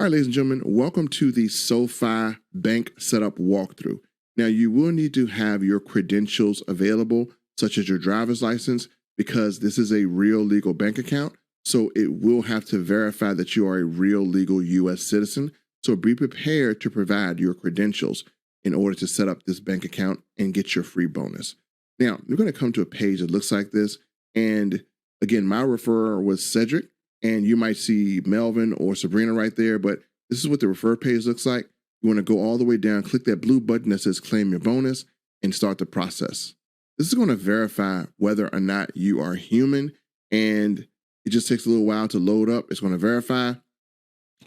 All right, ladies and gentlemen, welcome to the SoFi Bank Setup Walkthrough. Now, you will need to have your credentials available, such as your driver's license, because this is a real legal bank account. So it will have to verify that you are a real legal U.S. citizen. So be prepared to provide your credentials in order to set up this bank account and get your free bonus. Now, you're going to come to a page that looks like this. And again, my referrer was Cedric. And you might see Melvin or Sabrina right there, but this is what the refer page looks like. You want to go all the way down, click that blue button that says claim your bonus, and start the process. This is going to verify whether or not you are human, and it just takes a little while to load up. It's going to verify.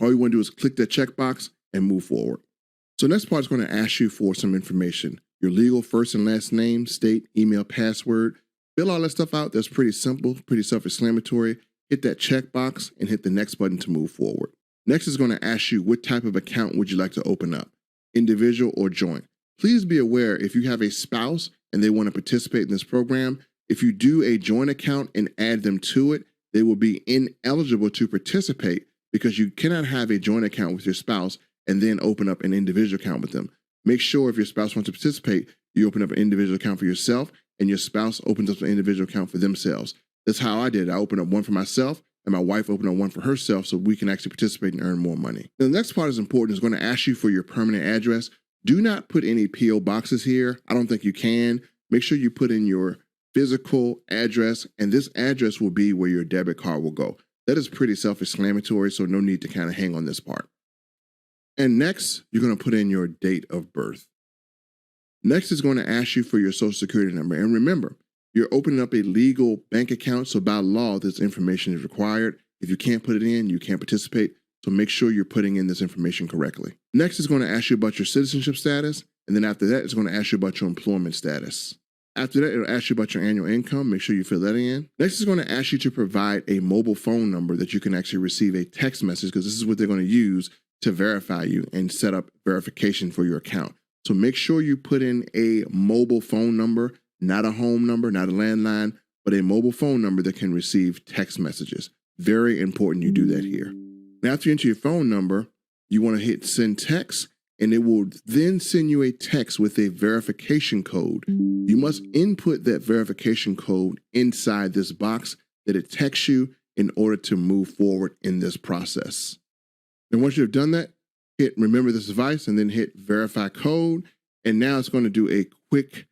All you want to do is click that checkbox and move forward. So next part is going to ask you for some information. Your legal first and last name, state, email, password. Fill all that stuff out. That's pretty simple, pretty self-explanatory. Hit that checkbox and hit the next button to move forward. Next is going to ask you what type of account would you like to open up, individual or joint. Please be aware if you have a spouse and they want to participate in this program, if you do a joint account and add them to it, they will be ineligible to participate because you cannot have a joint account with your spouse and then open up an individual account with them. Make sure if your spouse wants to participate, you open up an individual account for yourself and your spouse opens up an individual account for themselves. That's how I did it. I opened up one for myself and my wife opened up one for herself so we can actually participate and earn more money. Now, the next part is important. It's going to ask you for your permanent address. Do not put any P.O. boxes here. I don't think you can. Make sure you put in your physical address, and this address will be where your debit card will go. That is pretty self-explanatory, so no need to kind of hang on this part. And next, you're going to put in your date of birth. Next is going to ask you for your social security number. And remember, you're opening up a legal bank account, so by law, this information is required. If you can't put it in, you can't participate, so make sure you're putting in this information correctly. Next is going to ask you about your citizenship status, and then after that, it's going to ask you about your employment status. After that, it'll ask you about your annual income. Make sure you fill that in. Next is going to ask you to provide a mobile phone number that you can actually receive a text message, because this is what they're going to use to verify you and set up verification for your account. So make sure you put in a mobile phone number, not a home number, not a landline, but a mobile phone number that can receive text messages. Very important you do that here. Now, after you enter your phone number, you want to hit send text, and it will then send you a text with a verification code. You must input that verification code inside this box that it texts you in order to move forward in this process. And once you've done that, hit remember this device and then hit verify code. And now it's going to do a quick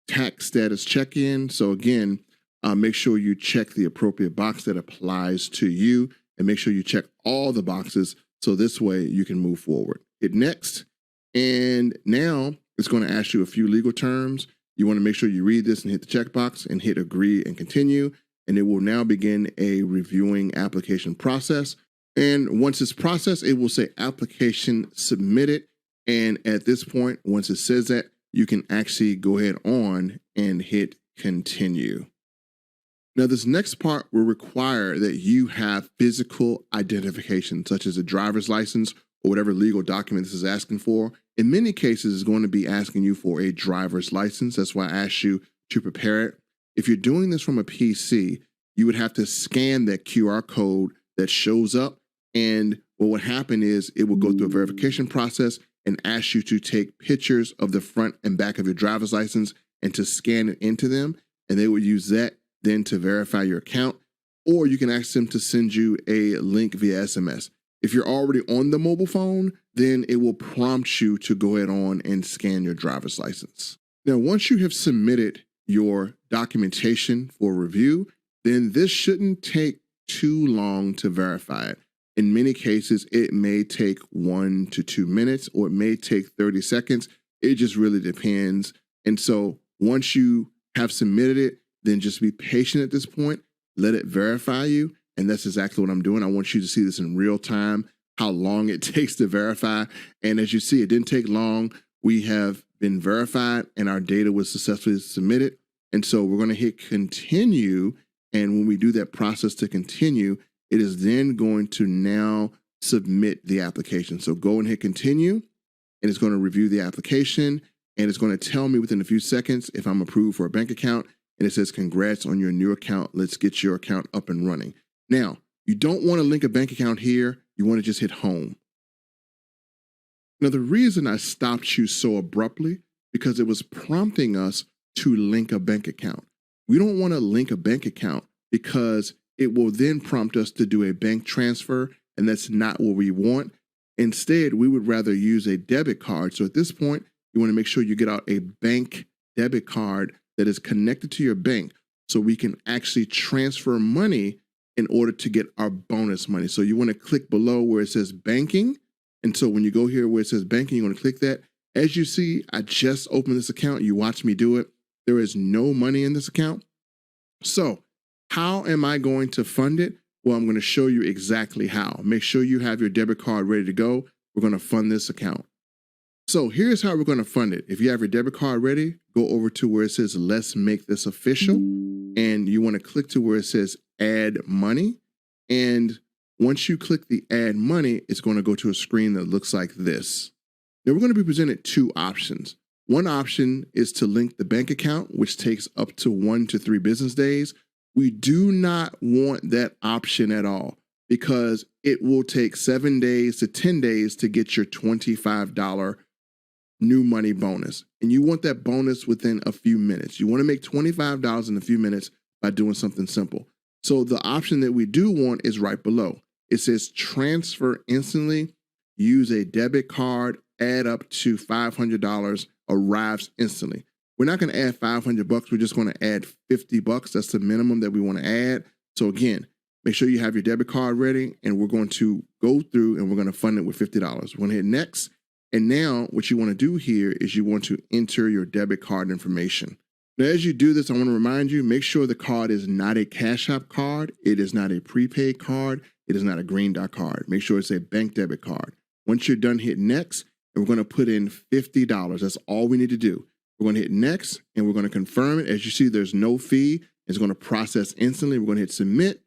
tax status check-in. So again, make sure you check the appropriate box that applies to you and make sure you check all the boxes so this way you can move forward. Hit next. And now it's going to ask you a few legal terms. You want to make sure you read this and hit the checkbox and hit agree and continue. And it will now begin a reviewing application process. And once it's processed, it will say application submitted. And at this point, once it says that, you can actually go ahead on and hit continue. Now, this next part will require that you have physical identification, such as a driver's license or whatever legal document this is asking for. In many cases, it's going to be asking you for a driver's license. That's why I asked you to prepare it. If you're doing this from a PC, you would have to scan that QR code that shows up. And what would happen is it will go through a verification process and ask you to take pictures of the front and back of your driver's license and to scan it into them. And they will use that then to verify your account. Or you can ask them to send you a link via SMS. If you're already on the mobile phone, then it will prompt you to go ahead on and scan your driver's license. Now, once you have submitted your documentation for review, then this shouldn't take too long to verify it. In many cases, it may take 1 to 2 minutes, or it may take 30 seconds. It just really depends. And so once you have submitted it, then just be patient at this point. Let it verify you. And that's exactly what I'm doing. I want you to see this in real time, how long it takes to verify. And as you see, it didn't take long. We have been verified and our data was successfully submitted. And so we're going to hit continue. And when we do that process to continue, it is then going to now submit the application. So go and hit continue, and it's going to review the application, and it's going to tell me within a few seconds if I'm approved for a bank account. And it says, congrats on your new account. Let's get your account up and running. Now, you don't want to link a bank account here. You want to just hit home. Now, the reason I stopped you so abruptly, because it was prompting us to link a bank account. We don't want to link a bank account because it will then prompt us to do a bank transfer, and that's not what we want. Instead, we would rather use a debit card. So at this point, you want to make sure you get out a bank debit card that is connected to your bank so we can actually transfer money in order to get our bonus money. So you want to click below where it says banking. And so when you go here where it says banking, you want to click that. As you see, I just opened this account. You watch me do it. There is no money in this account. So how am I going to fund it? Well, I'm going to show you exactly how. Make sure you have your debit card ready to go. We're going to fund this account. So here's how we're going to fund it. If you have your debit card ready, go over to where it says, let's make this official. And you want to click to where it says add money. And once you click the add money, it's going to go to a screen that looks like this. Now we're going to be presented two options. One option is to link the bank account, which takes up to 1 to 3 business days. We do not want that option at all because it will take 7 days to 10 days to get your $25 new money bonus. And you want that bonus within a few minutes. You want to make $25 in a few minutes by doing something simple. So the option that we do want is right below. It says transfer instantly, use a debit card, add up to $500, arrives instantly. We're not going to add $500. We're just going to add $50. That's the minimum that we want to add. So again, make sure you have your debit card ready, and we're going to go through and we're going to fund it with $50. We're going to hit next. And now what you want to do here is you want to enter your debit card information. Now, as you do this, I want to remind you, make sure the card is not a Cash App card. It is not a prepaid card. It is not a Green Dot card. Make sure it's a bank debit card. Once you're done, hit next, and we're going to put in $50. That's all we need to do. We're going to hit next, and we're going to confirm it. As you see, there's no fee. It's going to process instantly. We're going to hit submit,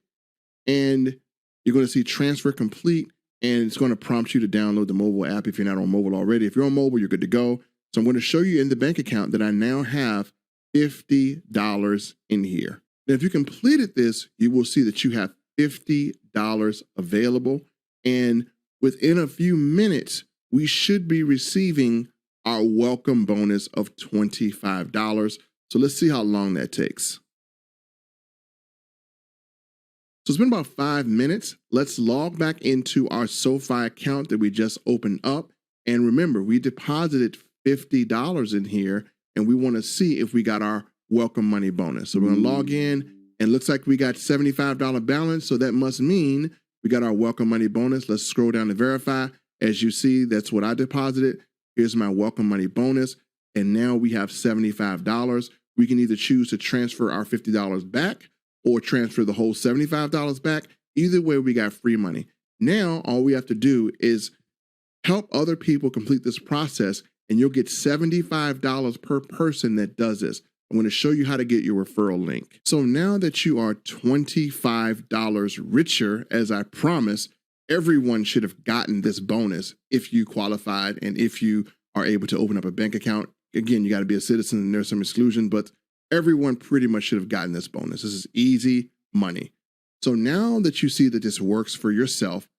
and you're going to see transfer complete, and it's going to prompt you to download the mobile app if you're not on mobile already. If you're on mobile, you're good to go. So I'm going to show you in the bank account that I now have $50 in here. Now, if you completed this, you will see that you have $50 available, and within a few minutes, we should be receiving our welcome bonus of $25. So let's see how long that takes. So it's been about 5 minutes. Let's log back into our SoFi account that we just opened up. And remember, we deposited $50 in here, and we want to see if we got our welcome money bonus. So we're going to log in, and it looks like we got $75 balance. So that must mean we got our welcome money bonus. Let's scroll down to verify. As you see, that's what I deposited. Here's my welcome money bonus. And now we have $75. We can either choose to transfer our $50 back or transfer the whole $75 back. Either way, we got free money. Now, all we have to do is help other people complete this process, and you'll get $75 per person that does this. I'm going to show you how to get your referral link. So now that you are $25 richer, as I promised, everyone should have gotten this bonus if you qualified and if you are able to open up a bank account. Again, you got to be a citizen and there's some exclusion, but everyone pretty much should have gotten this bonus. This is easy money. So now that you see that this works for yourself,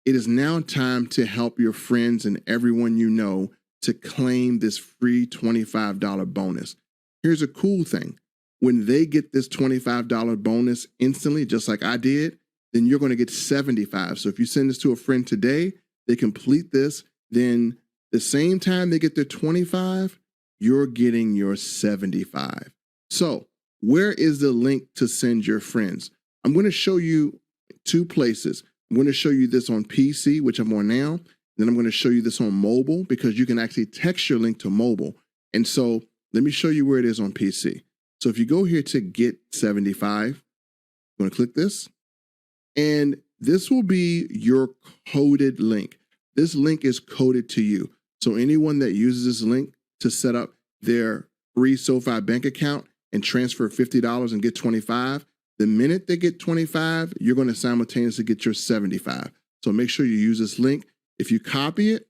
it is now time to help your friends and everyone you know to claim this free $25 bonus. Here's a cool thing. When they get this $25 bonus instantly, just like I did, then you're going to get $75. So if you send this to a friend today, they complete this, then the same time they get their $25, you're getting your $75. So where is the link to send your friends? I'm going to show you 2 places. I'm going to show you this on PC, which I'm on now. Then I'm going to show you this on mobile because you can actually text your link to mobile. And so let me show you where it is on PC. So if you go here to get 75, I'm going to click this. And this will be your coded link. This link is coded to you. So anyone that uses this link to set up their free SoFi bank account and transfer $50 and get $25, the minute they get $25, you're going to simultaneously get your $75. So make sure you use this link. If you copy it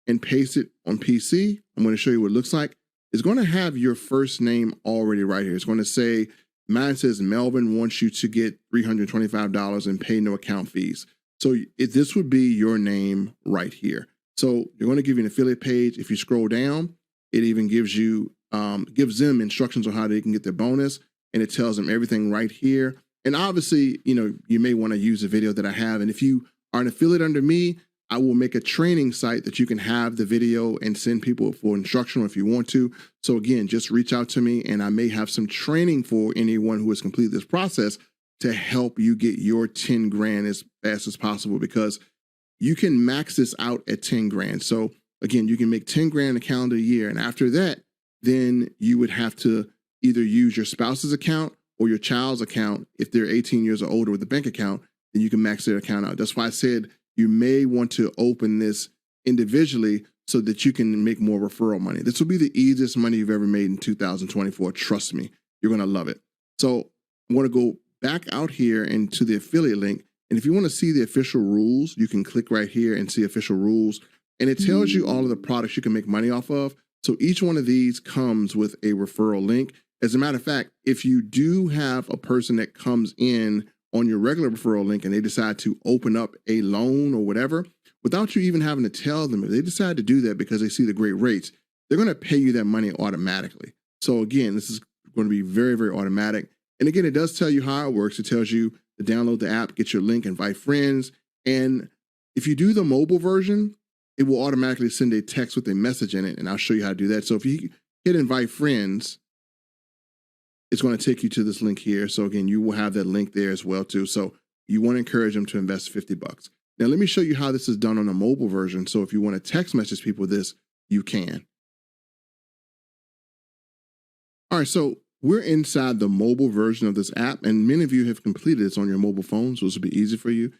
and paste it on PC, I'm going to show you what it looks like. It's going to have your first name already right here. It's going to say, mine says Melvin wants you to get $325 and pay no account fees. So this would be your name right here. So you're going to give you an affiliate page. If you scroll down, it even gives you gives them instructions on how they can get their bonus, and it tells them everything right here. And obviously, you may want to use a video that I have. And if you are an affiliate under me, I will make a training site that you can have the video and send people for instructional if you want to. So again, just reach out to me, and I may have some training for anyone who has completed this process to help you get your 10 grand as fast as possible, because you can max this out at 10 grand. So again, you can make 10 grand a calendar year. And after that, then you would have to either use your spouse's account or your child's account. If they're 18 years or older with a bank account, then you can max their account out. That's why I said you may want to open this individually so that you can make more referral money. This will be the easiest money you've ever made in 2024. Trust me, you're going to love it. So I'm going to go back out here into the affiliate link. And if you want to see the official rules, you can click right here and see official rules. And it tells you all of the products you can make money off of. So each one of these comes with a referral link. As a matter of fact, if you do have a person that comes in on your regular referral link and they decide to open up a loan or whatever, without you even having to tell them, if they decide to do that because they see the great rates, they're going to pay you that money automatically. So again, this is going to be very, very automatic. And again, it does tell you how it works. It tells you to download the app, get your link, invite friends. And if you do the mobile version, it will automatically send a text with a message in it. And I'll show you how to do that. So if you hit invite friends, it's going to take you to this link here. So again, you will have that link there as well too. So you want to encourage them to invest $50. Now let me show you how this is done on a mobile version. So if you want to text message people this, you can. All right, so we're inside the mobile version of this app, and many of you have completed this on your mobile phone, so this will be easy for you.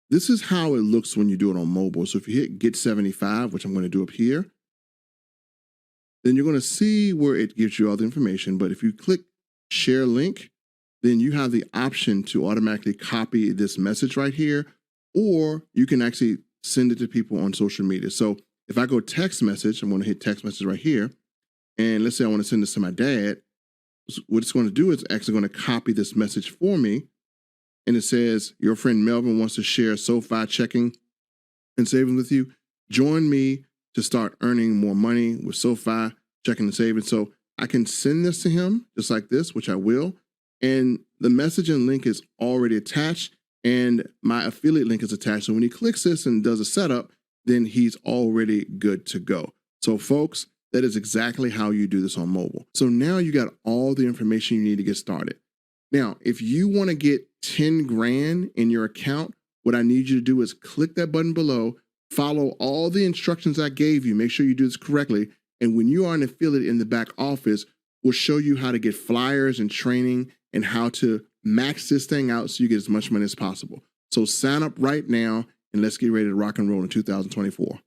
This is how it looks when you do it on mobile. So if you hit Get 75, which I'm going to do up here, then you're going to see where it gives you all the information. But if you click Share Link, then you have the option to automatically copy this message right here, or you can actually send it to people on social media. So if I go text message, I'm going to hit text message right here. And let's say I want to send this to my dad. What it's going to do is actually going to copy this message for me. And it says, your friend Melvin wants to share SoFi checking and savings with you. Join me to start earning more money with SoFi checking and savings. So I can send this to him just like this, which I will. And the message and link is already attached, and my affiliate link is attached. So when he clicks this and does a setup, then he's already good to go. So folks, that is exactly how you do this on mobile. So now you got all the information you need to get started. Now, if you want to get 10 grand in your account, what I need you to do is click that button below, follow all the instructions I gave you, make sure you do this correctly. And when you are an affiliate in the back office, we'll show you how to get flyers and training and how to max this thing out so you get as much money as possible. So sign up right now and let's get ready to rock and roll in 2024.